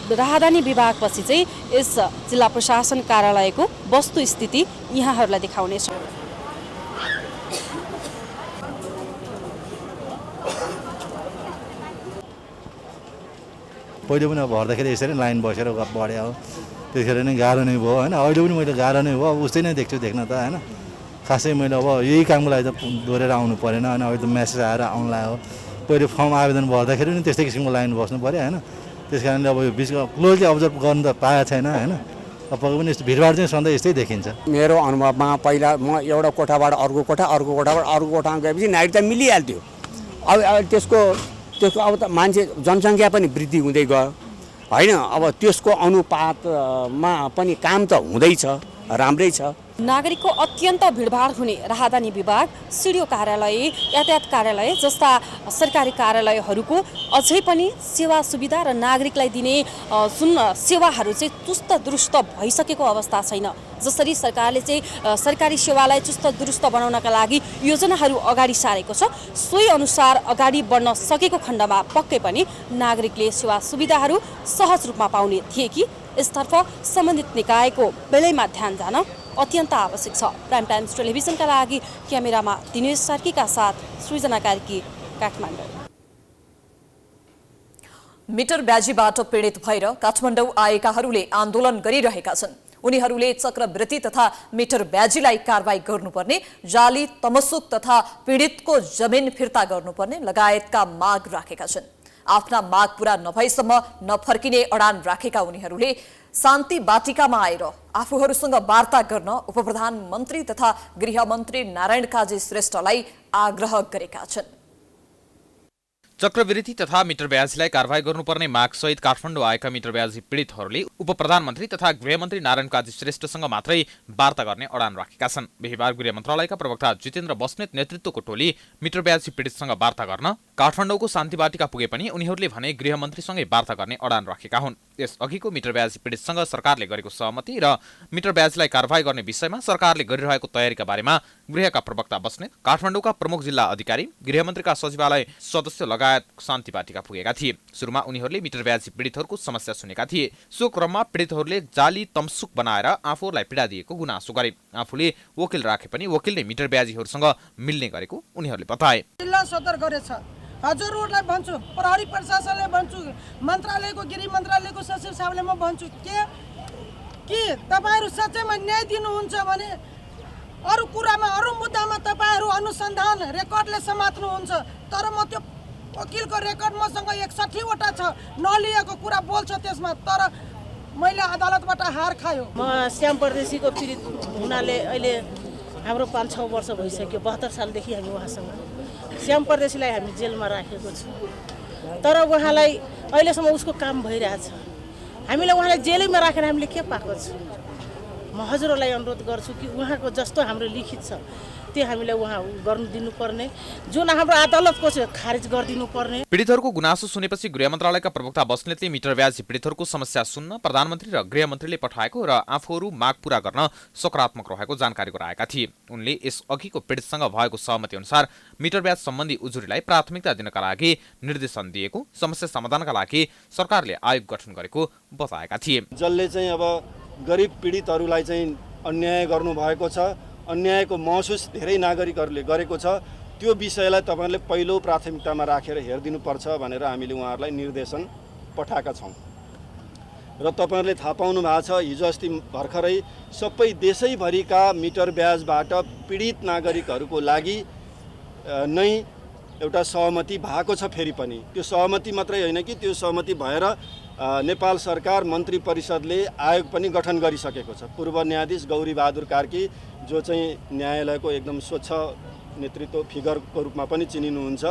राहदानी विभागपछि चाहिँ यस जिल्ला प्रशासन कार्यालयको वस्तुस्थिति यहाँहरूलाई देखाउनेछौँ। पहिले पनि अब भर्दाखेरि यसरी लाइन बसेर बढ्यो, त्यतिखेर नै गाह्रो नै भयो होइन। अहिले पनि मैले गाह्रो नै भयो, अब उस्तै नै देख्छु देख्न त होइन। खासै मैले अब यही कामको लागि त दोहोरेर आउनु परेन होइन। अहिले त मेसेज आएर आउनु लाग्यो। पहिले फर्म आवेदन भर्दाखेरि पनि त्यस्तै किसिमको लाइन बस्नु पऱ्यो होइन। त्यस कारणले अब यो बिचमा क्लोजली अब्जर्भ गर्नु त पाएको छैन होइन। अब पक्कै पनि यस्तो भिडभाड चाहिँ सधैँ यस्तै देखिन्छ। मेरो अनुभवमा पहिला म एउटा कोठाबाट अर्को कोठा, अर्को कोठाबाट अर्को कोठामा गएपछि नागरिक त मिलिहाल्थ्यो। अब त्यसको अब त मान्छे जनसङ्ख्या पनि वृद्धि हुँदै गयो होइन। अब त्यसको अनुपातमा पनि काम त हुँदैछ, राम्रै छ। नागरिकको अत्यन्त भिडभाड हुने राहदानी विभाग, सिडिओ कार्यालय, यातायात कार्यालय जस्ता सरकारी कार्यालयहरूको अझै पनि सेवा सुविधा र नागरिकलाई दिने जुन सेवाहरू चाहिँ चुस्त दुरुस्त भइसकेको अवस्था छैन। जसरी सरकारले चाहिँ सरकारी सेवालाई चुस्त दुरुस्त बनाउनका लागि योजनाहरू अगाडि सारेको छ, सोही अनुसार अगाडि बढ्न सकेको खण्डमा पक्कै पनि नागरिकले सेवा सुविधाहरू सहज रूपमा पाउने थिए कि यसतर्फ सम्बन्धित निकायको बेलैमा ध्यान जान अत्यन्त आवश्यक छ। प्राइम टाइम्स टेलिभिजनका लागि क्यामेरामा दिनेश सार्कीका साथ सृजना कार्की, काठमाडौँ। मिटर ब्याजीबाट पीडित भएर काठमाडौँ आएकाहरूले आन्दोलन गरिरहेका छन्। उनीहरूले चक्रवृत्ति तथा मिटर ब्याजीलाई कारबाही गर्नुपर्ने, जाली तमसुक तथा पीडितको जमिन फिर्ता गर्नुपर्ने लगायतका माग राखेका छन्। आफ्ना माग पूरा नभएसम्म नफर्किने अडान राखेका उनीहरूले शान्ति बाटिकामा आएर आफूहरूसँग वार्ता गर्न उपप्रधानमन्त्री तथा गृहमन्त्री नारायण काजी श्रेष्ठलाई आग्रह गरेका छन्। चक्रवृद्धि तथा मिटर ब्याजलाई कारबाही गर्नुपर्ने मागसहित काठमाडौँ आएका मिटर ब्याजी पीडितहरूले उपप्रधानमन्त्री तथा गृहमन्त्री नारायण काजी श्रेष्ठसँग मात्रै वार्ता गर्ने अडान राखेका छन्। बिहीबार गृह मन्त्रालयका प्रवक्ता जितेन्द्र बस्नेत नेतृत्वको टोली मिटर ब्याजी पीडितसँग वार्ता गर्न काठमाडौँको शान्ति बाटिका पुगे पनि उनीहरूले भने गृहमन्त्रीसँगै वार्ता गर्ने अडान राखेका हुन्। यसअघिको मिटर ब्याजी पीडितसँग सरकारले गरेको सहमति र मिटर ब्याजलाई कारबाही गर्ने विषयमा सरकारले गरिरहेको तयारीका बारेमा गृहका प्रवक्ता बस्नेत काठमाडौँका प्रमुख जिल्ला अधिकारी, गृहमन्त्रीका सचिवालय सदस्य लगायत शान्ति बाटिका पुगेका थिए। सुरुमा उनीहरूले मिटर ब्याजी पीडितहरूको समस्या सुनेका थिए। सो क्रममा पीडितहरूले जाली तमसुक बनाएर आफूहरूलाई पीडा दिएको गुनासो गरे। आफूले वकिल राखे पनि वकिलले मिटर ब्याजीहरूसँग मिल्ने गरेको उनीहरूले बताए। जिल्ला सदर गरेछ, हजुरहरूलाई भन्छु, प्रहरी प्रशासनले भन्छु, मन्त्रालयको गृह मन्त्रालयको सचिव साहबले म भन्छु के तपाईहरु सच्चैमा न्याय दिनुहुन्छ भने अरु कुरामा अरु मुद्दामा तपाईहरु अनुसन्धान रेकर्डले समात्नुहुन्छ। तर म त्यो वकिलको रेकर्ड मसँग 61 वटा छ, नलिएको कुरा बोल्छ त्यसमा। तर मैले अदालतबाट हार खायो। म श्याम परदेशीको पीडित हुनाले अहिले हाम्रो 5-6 वर्ष भइसक्यो। 72 सालदेखि हामी उहाँसँग, श्याम परदेशीलाई हामी जेलमा राखेको छु। तर उहाँलाई अहिलेसम्म उसको काम भइरहेछ। हामीले उहाँलाई जेलैमा राखेर हामीले के पाएको छ? म हजुरहरूलाई अनुरोध गर्छु कि उहाँको जस्तो हाम्रो लिखित छ त्यो हामीले उहाँ गर्नु दिनुपर्ने, जुन हाम्रो अदालतको छ खारिज गरिदिनु पर्ने। पीडितहरूको गुनासो सुनेपछि गृह मन्त्रालयका प्रवक्ता बस्नेतले मिटर ब्याजी पीडितहरूको समस्या सुन्न प्रधानमन्त्री र गृहमन्त्रीले पठाएको र आफूहरू माग पूरा गर्न सकारात्मक रहेको जानकारी गराएका थिए। उनले यसअघिको पीडितसँग भएको सहमति अनुसार मिटर ब्याज सम्बन्धी उजुरीलाई प्राथमिकता दिनका लागि निर्देशन दिएको, समस्या समाधानका लागि सरकारले आयोग गठन गरेको बताएका थिए। जसले चाहिँ अब गरिब पीडितहरूलाई चाहिँ अन्याय गर्नु भएको छ, अन्यायको महसुस धेरै नागरिकहरूले गरेको छ, त्यो विषयलाई तपाईहरुले पहिलो प्राथमिकतामा राखेर हेरिदिनुपर्छ भनेर हामीले उहाँहरूलाई निर्देशन पठाएका छौँ। र तपाईहरुले थाहा पाउनु भएको छ, हिजो अस्ति भर्खरै सबै देशैभरिका मिटर ब्याजबाट पीडित नागरिकहरूको लागि नै एउटा सहमति भएको छ। फेरि पनि त्यो सहमति मात्रै होइन कि त्यो सहमति भएर नेपाल सरकार मन्त्री परिषदले आयोग पनि गठन गरिसकेको छ। पूर्व न्यायाधीश गौरी बहादुर कार्की जो चाहिँ न्यायालयको एकदम स्वच्छ नेतृत्व फिगरको रूपमा पनि चिनिनुहुन्छ,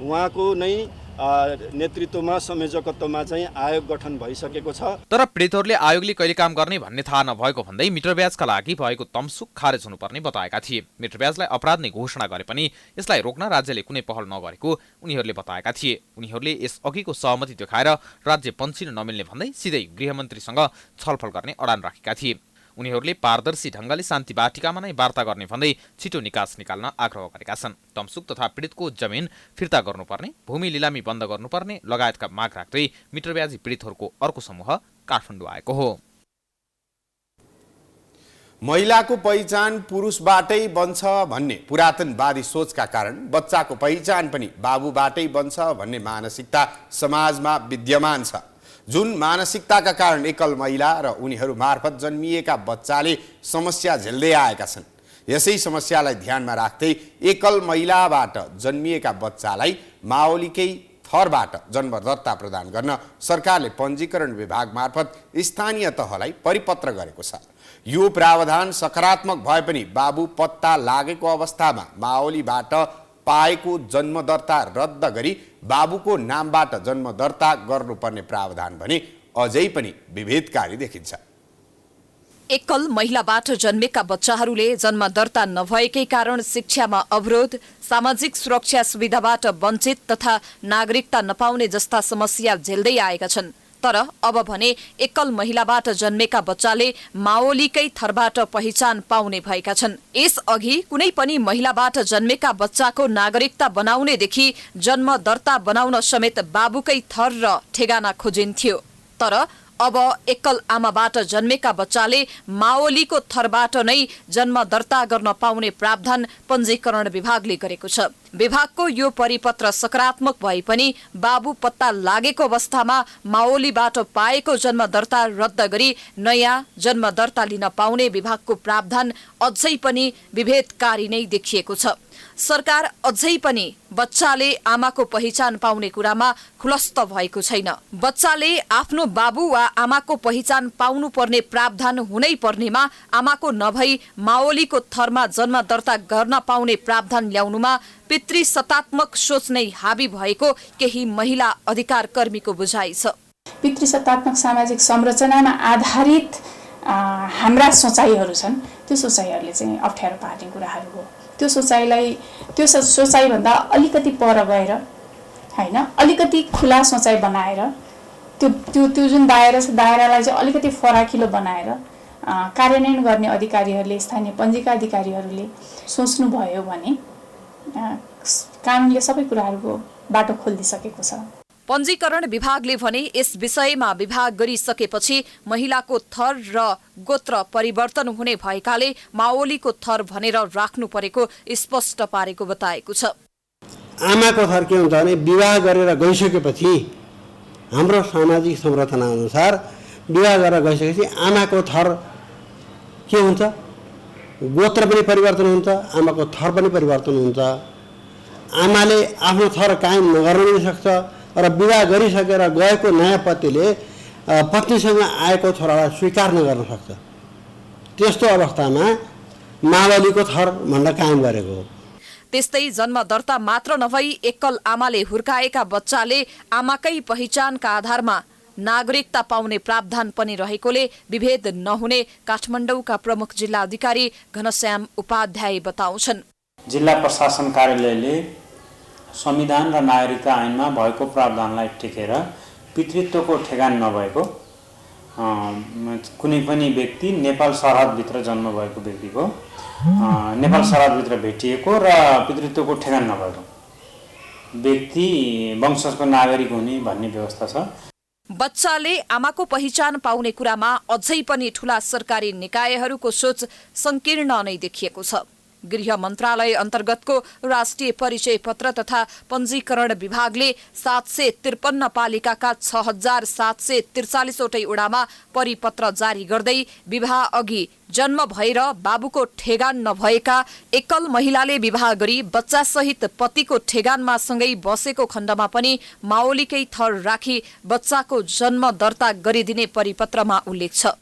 उहाँको नै नेतृत्वमा संयोजकत्वमा चाहिँ आयोग गठन भइसकेको छ। तर पीडितहरूले आयोगले कहिले काम गर्ने भन्ने थाहा नभएको भन्दै मिटर ब्याजका लागि भएको तमसुक खारेज हुनुपर्ने बताएका थिए। मिटर ब्याजलाई अपराध नै घोषणा गरे पनि यसलाई रोक्न राज्यले कुनै पहल नगरेको उनीहरूले बताएका थिए। उनीहरूले यसअघिको सहमति देखाएर राज्य पन्छिन नमिल्ने भन्दै सिधै गृहमन्त्रीसँग छलफल गर्ने अडान राखेका थिए। उनीहरूले पारदर्शी ढङ्गले शान्ति बाटिकामा नै वार्ता गर्ने भन्दै छिटो निकास निकाल्न आग्रह गरेका छन्। तमसुक तथा पीडितको जमिन फिर्ता गर्नुपर्ने, भूमि लिलामी बन्द गर्नुपर्ने लगायतका माग राख्दै मिटर ब्याजी पीडितहरूको अर्को समूह काठमाडौँ आएको हो। महिलाको पहिचान पुरुषबाटै बन्छ भन्ने पुरातनवादी सोचका कारण बच्चाको पहिचान पनि बाबुबाटै बन्छ भन्ने मानसिकता समाजमा विद्यमान छ। जुन मानसिकताका कारण एकल महिला र उनीहरू मार्फत जन्मिएका बच्चाले समस्या झेल्दै आएका छन्। यसै समस्यालाई ध्यानमा राख्दै एकल महिलाबाट जन्मिएका बच्चालाई माओलीकै थरबाट जन्म दर्ता प्रदान गर्न सरकारले पञ्जीकरण विभाग मार्फत स्थानीय तहलाई परिपत्र गरेको छ। यो प्रावधान सकारात्मक भए पनि बाबु पत्ता लागेको अवस्थामा माओलीबाट पाएको जन्म दर्ता रद्द गरी बाबुको नामबाट जन्म दर्ता गर्नुपर्ने प्रावधान भने अझै पनि विभेदकारी देखिन्छ। एकल महिलाबाट जन्मेका बच्चाहरूले जन्म दर्ता नभएकै कारण शिक्षामा अवरोध, सामाजिक सुरक्षा सुविधाबाट वञ्चित तथा नागरिकता नपाउने जस्ता समस्या झेल्दै आएका छन्। तर अब भने एकल महिलाबाट जन्मेका बच्चाले माओलीकै थरबाट पहिचान पाउने भएका छन्। यसअघि कुनै पनि महिलाबाट जन्मेका बच्चाको नागरिकता बनाउनेदेखि जन्म दर्ता बनाउन समेत बाबुकै थर र ठेगाना खोजिन्थ्यो। तर अब एकल आमाबाट जन्मेका बच्चाले माओलीको थरबाट नै जन्म दर्ता गर्न पाउने प्रावधान पञ्जीकरण विभागले गरेको छ। विभागको यो परिपत्र सकारात्मक भए पनि बाबु पत्ता लागेको अवस्थामा माओलीबाट पाएको जन्म दर्ता रद्द गरी नयाँ जन्म दर्ता लिन पाउने विभागको प्रावधान अझै पनि विभेदकारी नै देखिएको छ। सरकार अझै पनि बच्चाले आमाको पहिचान पाउने कुरामा खुलस्त भएको छैन। बच्चाले आफ्नो बाबु वा आमाको पहिचान पाउनु पर्ने प्रावधान हुनै पर्नेमा आमाको नभई माओलीको थरमा जन्म दर्ता गर्न पाउने प्रावधान ल्याउनुमा पितृसत्तात्मक सोच नै हाबी भएको केही महिला अधिकार कर्मीको बुझाइ छ। पितृसत्तात्मक सामाजिक संरचनामा आधारित हाम्रा सोचाइहरू छन्, त्यो सोचाइहरूले चाहिँ अप्ठ्यारो पार्ने कुराहरू हो। त्यो सोचाइभन्दा अलिकति पर गएर होइन, अलिकति खुला सोचाइ बनाएर त्यो जुन दायरा छ दायरालाई चाहिँ अलिकति फराकिलो बनाएर कार्यान्वयन गर्ने अधिकारीहरूले, स्थानीय पञ्जीका अधिकारीहरूले सोच्नुभयो भने कानुनले सबै कुराहरूको बाटो खोलिदिसकेको छ। पञ्जीकरण विभागले भने यस विषयमा विभाग गरिसकेपछि महिलाको थर र गोत्र परिवर्तन हुने भएकाले माओलीको थर भनेर राख्नु परेको स्पष्ट पारेको बताएको छ। आमाको थर के हुन्छ भने विवाह गरेर गइसकेपछि हाम्रो सामाजिक संरचना अनुसार विवाह गरेर गइसकेपछि आमाको थर के हुन्छ, गोत्र पनि परिवर्तन हुन्छ, आमाको थर पनि परिवर्तन हुन्छ। आमाले आफ्नो थर कायम नगर्न पनि सक्छ र विवाह गरिसकेर गएको नयाँ पतिले पत्नीसँग आएको छोरालाई स्वीकार नगर्न सक्छ। त्यस्तो अवस्थामा माओलीको थर भनेर कायम गरेको हो। त्यस्तै जन्म दर्ता मात्र नभई एकल आमाले हुर्काएका बच्चाले आमाकै पहिचानका आधारमा नागरिकता पाउने प्रावधान पनि रहेकोले विभेद नहुने काठमाडौँका प्रमुख जिल्ला अधिकारी घनश्याम उपाध्याय बताउँछन्। जिल्ला प्रशासन कार्यालयले संविधान र नागरिकता ऐनमा भएको प्रावधानलाई टेकेर पितृत्वको ठेगान नभएको कुनै पनि व्यक्ति नेपाल सरहदभित्र जन्म भएको व्यक्तिको नेपाल सरहदभित्र भेटिएको र पितृत्वको ठेगान नभएको व्यक्ति वंशजको नागरिक हुने भन्ने व्यवस्था छ। बच्चाले आमाको पहिचान पाउने कुरामा अझै पनि ठूला सरकारी निकायहरूको सोच संकीर्ण नै देखिएको छ। गृह मन्त्रालय अन्तर्गतको राष्ट्रिय परिचय पत्र तथा पञ्जीकरण विभागले 753 पालिकाका 6743 वटै ओडामा परिपत्र जारी गर्दै विवाह अघि जन्म भएर बाबुको ठेगान नभएका एकल महिलाले विवाह गरी बच्चासहित पतिको ठेगानमा सँगै बसेको खण्डमा पनि माओलीकै थर राखी बच्चाको जन्म दर्ता गरिदिने परिपत्रमा उल्लेख छ।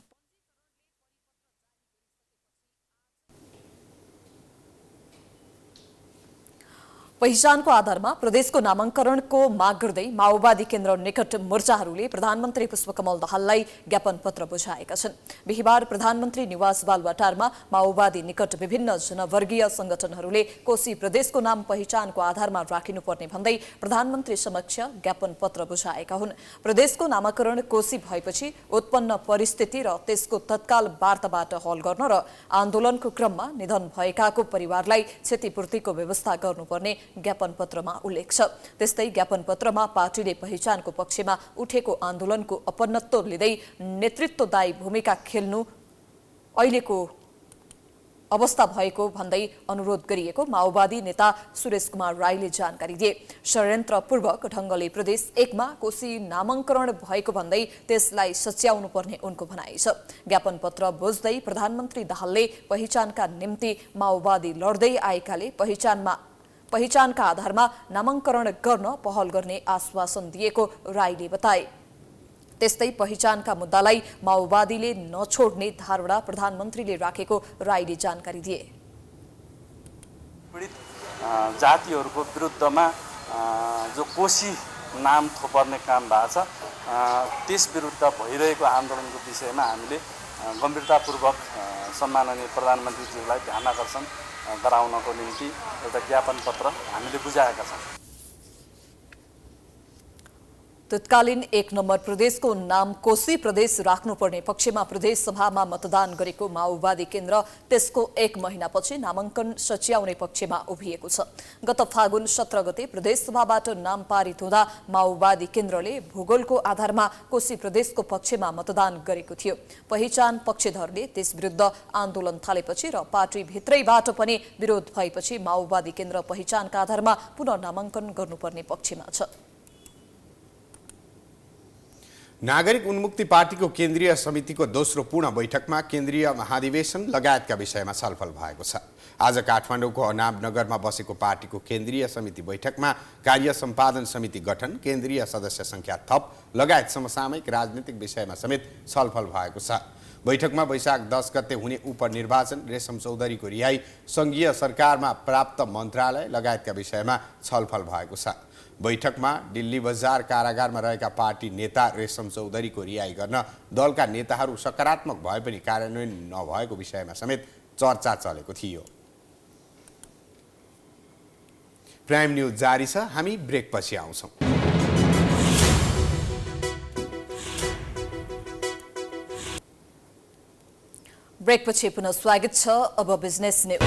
पहिचानको आधारमा प्रदेशको नामाङ्करणको माग गर्दै माओवादी केन्द्र निकट मोर्चाहरूले प्रधानमन्त्री पुष्पकमल दाहाललाई ज्ञापन पत्र बुझाएका छन्। बिहिबार प्रधानमन्त्री निवास बालुवाटारमा माओवादी निकट विभिन्न जनवर्गीय संगठनहरूले कोशी प्रदेशको नाम पहिचानको आधारमा राखिनुपर्ने भन्दै प्रधानमन्त्री समक्ष ज्ञापन पत्र बुझाएका हुन्। प्रदेशको नामाकरण कोशी भएपछि उत्पन्न परिस्थिति र त्यसको तत्काल वार्ताबाट हल गर्न र आन्दोलनको क्रममा निधन भएकाको परिवारलाई क्षतिपूर्तिको व्यवस्था गर्नुपर्ने ज्ञापन पत्रमा उल्लेख छ। त्यस्तै ज्ञापन पत्रमा पार्टीले पहिचानको पक्षमा उठेको आन्दोलनको अपनत्व लिँदै नेतृत्वदायी भूमिका खेल्नु अहिलेको अवस्था भएको भन्दै अनुरोध गरिएको माओवादी नेता सुरेश कुमार राईले जानकारी दिए। षड्यन्त्रपूर्वक ढंगले प्रदेश 1 मा कोशी नामाङ्करण भएको भन्दै त्यसलाई सच्याउनु पर्ने उनको भनाइ छ। ज्ञापन पत्र बुझ्दै प्रधानमन्त्री दाहालले पहिचानका निम्ति माओवादी लड्दै आएकाले पहिचानका आधारमा नामाङ्करण गर्न पहल गर्ने आश्वासन दिएको राईले बताए। त्यस्तै पहिचानका मुद्दालाई माओवादीले नछोड्ने धारणा प्रधानमन्त्रीले राखेको राईले जानकारी दिए। पीडित जातिहरूको विरुद्धमा जो कोशी नाम थोपर्ने काम भएको छ त्यस विरुद्ध भइरहेको आन्दोलनको विषयमा हामीले गम्भीरतापूर्वक सम्माननीय प्रधानमन्त्रीज्यूलाई ध्यान आकर्षण गराउनको निम्ति एउटा ज्ञापन पत्र हामीले बुझाएका छौँ। तत्कालीन 1 नम्बर प्रदेशको नाम कोशी प्रदेश राख्नुपर्ने पक्षमा प्रदेश सभामा मतदान गरेको माओवादी केन्द्र त्यसको 1 महिनापछि नामाङ्कन सच्याउने पक्षमा उभिएको छ। गत फागुन 17 गते प्रदेश सभाबाट नाम पारित हुँदा माओवादी केन्द्रले भूगोलको आधारमा कोशी प्रदेशको पक्षमा मतदान गरेको थियो। पहिचान पक्षधरले त्यस विरुद्ध आन्दोलन थालेपछि र पार्टी भित्रैबाट पनि विरोध भएपछि माओवादी केन्द्र पहिचानका आधारमा पुनः नामाङ्कन गर्नुपर्ने पक्षमा छ। नागरिक उन्मुक्ति पार्टीको केन्द्रीय समितिको दोस्रो पूर्ण बैठकमा केन्द्रीय महाधिवेशन लगायतका विषयमा छलफल भएको छ। आज काठमाडौँको अनामनगरमा बसेको पार्टीको केन्द्रीय समिति बैठकमा कार्य सम्पादन समिति गठन, केन्द्रीय सदस्य संख्या थप लगायत समसामयिक राजनीतिक विषयमा समेत छलफल भएको छ। बैठकमा वैशाख 10 गते हुने उपनिर्वाचन, रेशम चौधरीको रिहाई, संघीय सरकारमा प्राप्त मन्त्रालय लगायतका विषयमा छलफल भएको छ। बैठकमा दिल्ली बजार कारागारमा रहेका पार्टी नेता रेशम चौधरीको रिहाई गर्न दलका नेताहरू सकारात्मक भए पनि कार्यान्वयन नभएको विषयमा समेत चर्चा चलेको थियो। प्राइम न्यूज जारी छ, हामी ब्रेकपछि आउँछौँ। ब्रेकपछि पुनः स्वागत छ। अब बिजनेस न्यूज।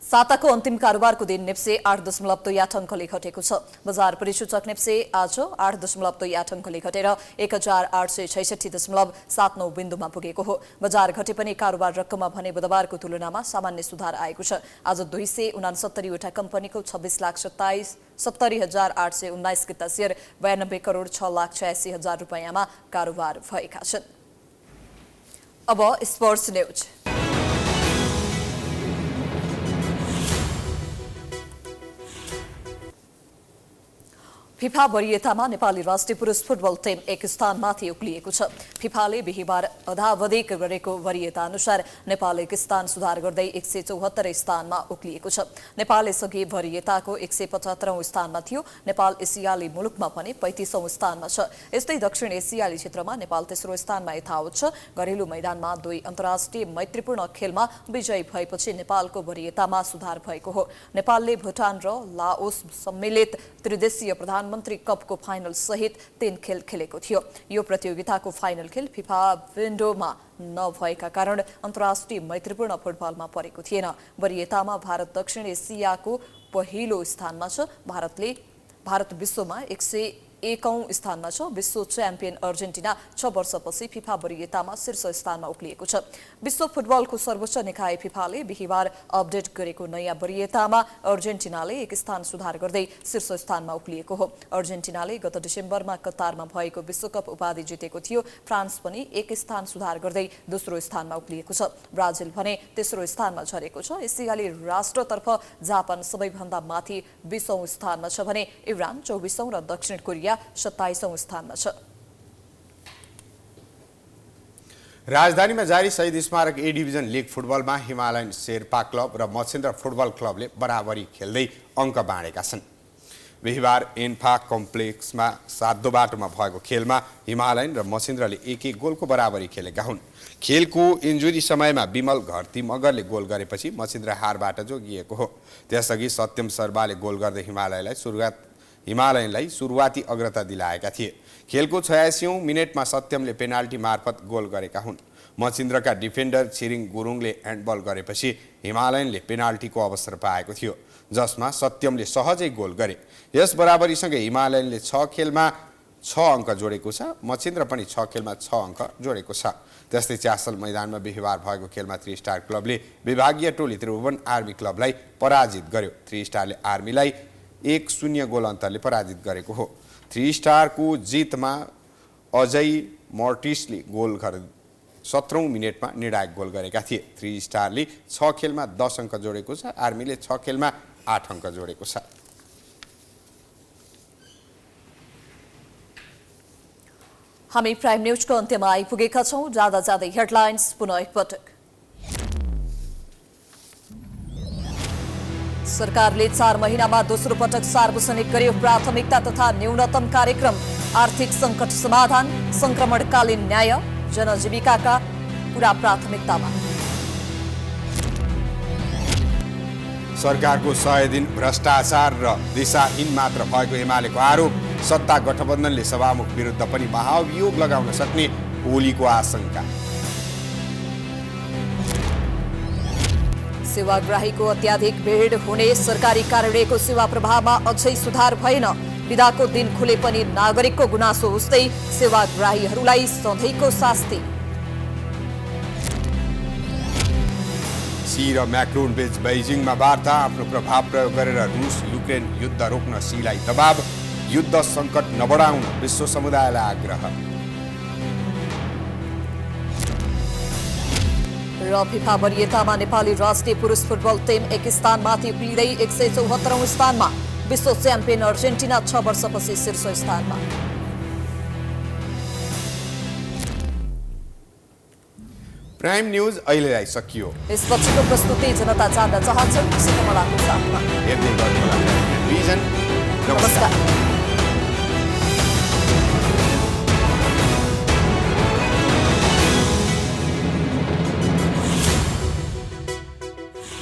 साताको अन्तिम कारोबारको दिन नेप्से 8.8 अङ्कले घटेको छ। बजार परिसूचक नेप्से आज 8.8 अङ्कले घटेर 1866.79 बिन्दुमा पुगेको हो। बजार घटे पनि कारोबार रकममा भने बुधबारको तुलनामा सामान्य सुधार आएको छ। आज 269 वटा कम्पनीको 26,70,819 किता शेयर 92,06,86,000 रुपैयाँमा कारोबार भएका छन्। अब स्पोर्ट्स न्यूज। फिफा वरियतामा नेपाली राष्ट्रिय पुरुष फुटबल टिम एक स्थानमाथि उक्लिएको छ। फिफाले बिहिबार अधावधिक गरेको वरियता अनुसार नेपाल एक स्थान सुधार गर्दै 174 स्थानमा उक्लिएको छ। नेपाल यसअघि वरियताको 175औं स्थानमा थियो। नेपाल एसियाली मुलुकमा पनि 35औं स्थानमा छ। यस्तै दक्षिण एसियाली क्षेत्रमा नेपाल तेस्रो स्थानमा यथावत छ। घरेलु मैदानमा 2 अन्तर्राष्ट्रिय मैत्रीपूर्ण खेलमा विजयी भएपछि नेपालको वरियतामा सुधार भएको हो। नेपालले भुटान र लाओस सम्मिलित त्रिदेशीय प्रधानमन्त्री कपको फाइनल सहित 3 खेल खेलेको थियो। यो प्रतियोगिताको फाइनल खेल फिफा विन्डोमा नभएका कारण अन्तर्राष्ट्रिय मैत्रीपूर्ण फुटबलमा परेको थिएन। वरियतामा भारत दक्षिण एसियाको पहिलो स्थानमा छ। भारत विश्वमा 101औं स्थानमा छ। विश्व च्याम्पियन अर्जेन्टिना 6 वर्षपछि फिफा वरियतामा शीर्ष स्थानमा उक्लिएको छ। विश्व फुटबलको सर्वोच्च निकाय फिफाले बिहिबार अपडेट गरेको नयाँ वरियतामा अर्जेन्टिनाले 1 स्थान सुधार गर्दै शीर्ष स्थानमा उक्लिएको हो। अर्जेन्टिनाले गत डिसेम्बरमा कतारमा भएको विश्वकप उपाधि जितेको थियो। फ्रान्स पनि 1 स्थान सुधार गर्दै दोस्रो स्थानमा उक्लिएको छ। ब्राजिल भने तेस्रो स्थानमा झरेको छ। एसियाली राष्ट्रतर्फ जापान सबैभन्दा माथि 20औं स्थानमा छ भने इरान 24औं र दक्षिण कोरिया 27औं स्थानमा छ। राजधानीमा जारी शहीद स्मारक ए डिभिजन लिग फुटबलमा हिमालयन शेर्पा क्लब र मछिन्द्र फुटबल क्लबले बराबरी खेल्दै अङ्क बाँडेका छन्। बिहिबार एन्फा कम्प्लेक्समा 7 बाटोमा भएको खेलमा हिमालयन र मछिन्द्रले 1-1 गोलको बराबरी खेलेका हुन्। खेलको इन्जुरी समयमा विमल घरती मगरले गोल गरेपछि मछिन्द्र हारबाट जोगिएको हो। त्यसअघि सत्यम शर्माले गोल गर्दै हिमालयनलाई सुरुवाती अग्रता दिलाएका थिए। खेलको 86औं मिनेटमा सत्यमले पेनाल्टी मार्फत गोल गरेका हुन्। मछिन्द्रका डिफेन्डर छिरिङ गुरुङले ह्यान्डबल गरेपछि हिमालयनले पेनाल्टीको अवसर पाएको थियो, जसमा सत्यमले सहजै गोल गरे। यस बराबरीसँगै हिमालयनले 6 खेलमा 6 अङ्क जोडेको छ। मछिन्द्र पनि 6 खेलमा 6 अङ्क जोडेको छ। त्यस्तै च्यासल मैदानमा बिहिबार भएको खेलमा 3 स्टार क्लबले विभागीय टोली त्रिभुवन आर्मी क्लबलाई पराजित गर्यो। 3 स्टारले आर्मीलाई 1-0 गोल अन्तरले पराजित गरेको हो। 3 स्टारको जितमा अजय मोर्टिसले गोल गरे 17औं मिनेटमा निर्णायक गोल गरेका थिए। 3 स्टारले 6 खेलमा 10 अङ्क जोडेको छ। आर्मीले 6 खेलमा 8 अङ्क जोडेको छ। हामी प्राइम न्यूजको अन्त्यमा आइपुगेका छौं। जाँदै हेडलाइन्स पुनः एकपटक। सरकारले 4 महिनामा दोस्रो पटक सार्वजनिक गर्यो प्राथमिकता तथा न्यूनतम कार्यक्रम। आर्थिक संकट समाधान, संक्रमणकालीन न्याय, जनजीविकाका पूरा प्राथमिकतामा। सरकारको 100 दिन भ्रष्टाचार र दिशाहीन मात्र भएको एमालेको आरोप। सत्ता गठबन्धनले सभामुख विरुद्ध पनि महाभियोग लगाउन सक्ने ओलीको आशंका। सेवाग्राहीको अत्याधिक भिड हुने सरकारी कार्यालयको सेवा प्रभावमा अझै सुधार भएन। बिदाको दिन खुले पनि नागरिकको गुनासो उस्तै, सेवाग्राहीहरूलाई सधैँको शास्ति। सी र म्याक्रोन बीच बेजिङमा वार्ता। आफ्नो प्रभाव प्रयोग गरेर रुस युक्रेन युद्ध रोक्न सीलाई दबाव। युद्ध सङ्कट नबढाउन विश्व समुदायलाई आग्रह। र फिफा वरियतामा नेपाली राष्ट्रिय पुरुष फुटबल टिम एक स्थानमाथि उक्लिँदै 174औं स्थानमा। विश्व च्याम्पियन अर्जेन्टिना 6 वर्षपछि शीर्ष स्थानमा। प्राइम न्यूज अहिलेलाई सकियो। यसपछिको प्रस्तुति जनता जान्न चाहन्छन्। सिकमलाको साथमा हेर्दै गर्नुहोला। नमस्कार।